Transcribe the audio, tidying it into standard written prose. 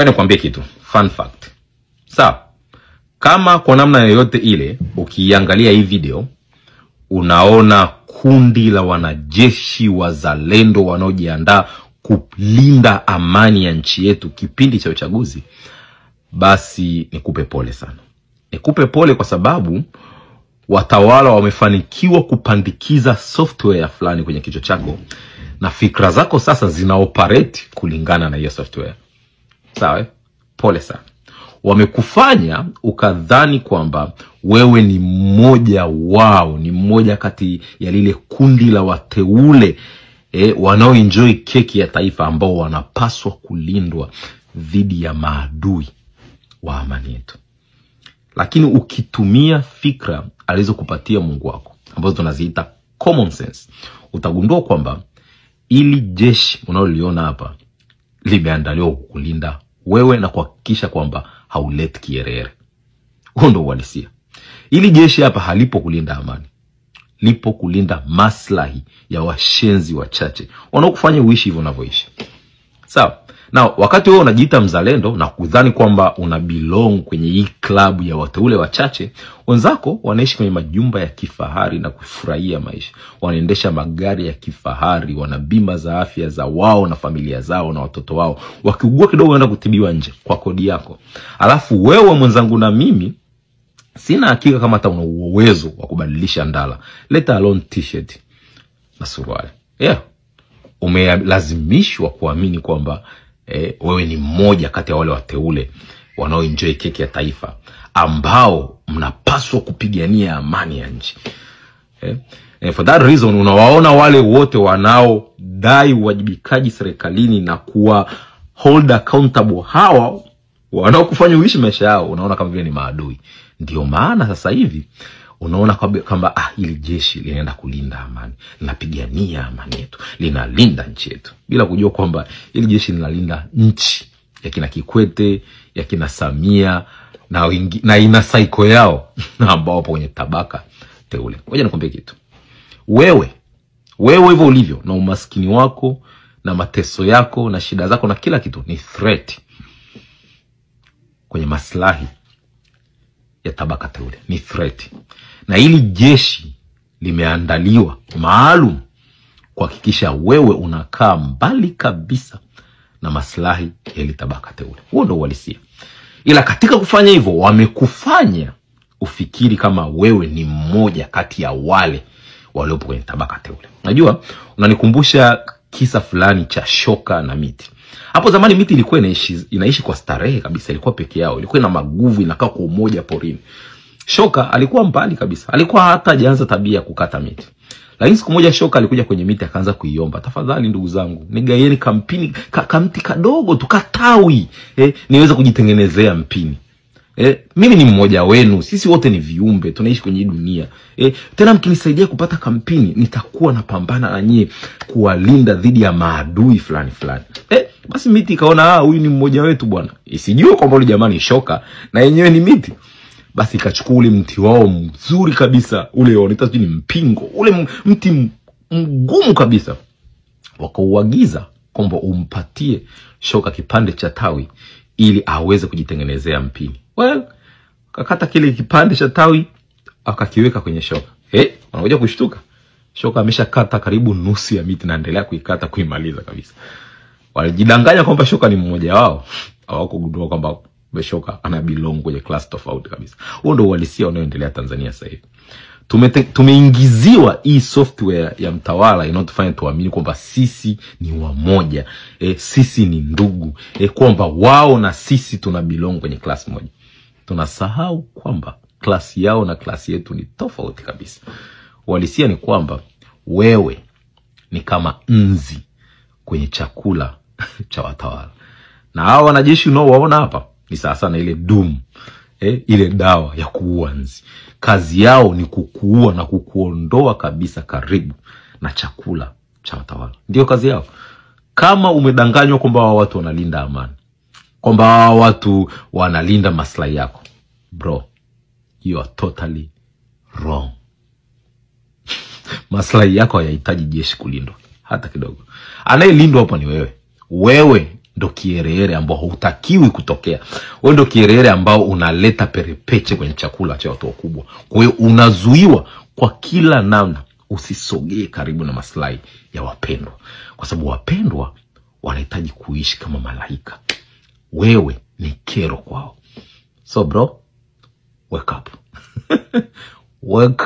Nikwambie kitu, fun fact. Sawa. Kama kwa namna yoyote ile ukiangalia hii video unaona kundi la wanajeshi wazalendo wanaojiandaa kulinda amani ya nchi yetu kipindi cha uchaguzi, basi nikupe pole sana. Nikupe pole kwa sababu watawala wamefanikiwa kupandikiza software fulani kwenye kichwa chako na fikra zako sasa zinaoperate kulingana na hiyo software. Sawa? Pole sana. Wamekufanya ukadhani kwamba wewe ni mmoja wao, ni mmoja kati ya lile kundi la wateule wanaoenjoy keki ya taifa ambao wanapaswa kulindwa dhidi ya maadui wa amani yetu. Lakini ukitumia fikra alizokupatia Mungu wako ambazo tunaziita common sense, utagundua kwamba ili jeshi unaloliona hapa limeandaliwa kukulinda wewe na kuhakikisha kwamba hauleti kierere. Huo ndio uhalisia. Ili jeshi hapa halipo kulinda amani, lipo kulinda maslahi ya washenzi wachache wanaokufanya uishi hivyo unavyoishi. Sawa? Na wakati wewe unajiita mzalendo na kudhani kwamba una belong kwenye hii club ya wateule wachache, wenzako wanaishi kwenye majumba ya kifahari na kufurahia maisha. Wanaendesha magari ya kifahari, wana bima za afya za wao na familia zao na watoto wao. Wakiugua kidogo wanaenda kutibiwa nje kwa kodi yako. Alafu wewe mwenzangu na mimi sina hakika kama hata una uwezo wa kubadilisha ndala, let alone t-shirt na suruali. Umelazimishwa kuamini kwamba wewe ni mmoja kati ya wale wateule wanaoenjoy keki ya taifa ambao mnapaswa kupigania amani ya nchi. For that reason unawaona wale wote wanaodai uwajibikaji serikalini na kuwa hold accountable hawa wanaokufanya uishi maisha yao, unaona kama vile ni maadui. Ndio maana sasa hivi unaona kwamba hili jeshi linaenda kulinda amani, linapigania amani yetu, linalinda nchi yetu, bila kujua kwamba hili jeshi linalinda nchi ya kina Kikwete, ya kina Samia na ina saiko yao ambao wapo kwenye tabaka teule. Ngoja nikwambie kitu. Wewe hivyo ulivyo na umaskini wako na mateso yako na shida zako na kila kitu ni threat kwenye maslahi ya tabaka teule, ni threat. Na hili jeshi limeandaliwa maalum kuhakikisha wewe unakaa mbali kabisa na maslahi ya hili tabaka teule. Huo ndio uhalisia. Ila katika kufanya hivyo wamekufanya ufikiri kama wewe ni mmoja kati ya wale waliopo kwenye tabaka teule. Unajua, unanikumbusha kisa fulani cha shoka na miti. Hapo zamani miti ilikuwa inaishi kwa starehe kabisa, ilikuwa peke yao, ilikuwa ina maguvu, inakaa kwa umoja porini. Shoka alikuwa mbali kabisa, alikuwa hata hajaanza tabia ya kukata miti. Lakini siku moja shoka alikuja kwenye miti akaanza kuiomba, tafadhali ndugu zangu, nigaieni kamti kadogo tukatawi niweze kujitengenezea mpini. Mimi ni mmoja wenu, sisi wote ni viumbe, tunaishi kwenye dunia. Tena mkinisaidia kupata kampini, nitakuwa napambana na nyie kuwalinda dhidi ya maadui fulani. Basi miti ikaona huyu ni mmoja wetu bwana. Isijue kwamba yule jamani shoka na yenyewe ni miti. Basi ikachukua ule mti wao mzuri kabisa, ule wanaita ni mpingo, ule mti mgumu kabisa. Wakauagiza kwamba umpatie shoka kipande cha tawi ili aweze kujitengenezea mpini. Kakata kile kipande cha tawi akakiweka kwenye shoka. Wanakuja kushtuka. Shoka ameshakata karibu nusu ya miti na endelea kuikata kuimaliza kabisa. Walijidanganya kwamba shoka ni mmoja wao. Hawakugundua kwamba shoka ana belong kwenye class tofauti kabisa. Huo ndio uhalisia unaoendelea Tanzania sasa hivi. Tumeingiziwa hii software ya mtawala inayotufanya tuamini kwamba sisi ni wamoja, sisi ni ndugu, kwamba wao na sisi tuna belong kwenye class moja. Tunasahau kwamba class yao na class yetu ni tofauti kabisa. Uhalisia ni kwamba wewe ni kama nzi kwenye chakula cha watawala. Na hao wanajeshi unaowaona hapa ni sasa na ile doom, ile dawa ya kuua nzi. Kazi yao ni kukuua na kukuondoa kabisa karibu na chakula cha watawala. Ndio kazi yao. Kama umedanganywa kwamba hao watu wanalinda amani, kwamba hao watu wanalinda maslahi yako, bro, you are totally wrong. Maslahi yako hayahitaji jeshi kulindwa hata kidogo. Anayelindwa hapa ni wewe. Wewe ndo kierere ambao hutakiwi kutokea. Wewe ndo kierere ambao unaleta perepeche kwenye chakula cha watu wakubwa. Kwa hiyo unazuiwa kwa kila namna usisogee karibu na maslahi ya wapendwa, kwa sababu wapendwa wanahitaji kuishi kama malaika. Wewe ni kero kwao. So bro, wake up. Wake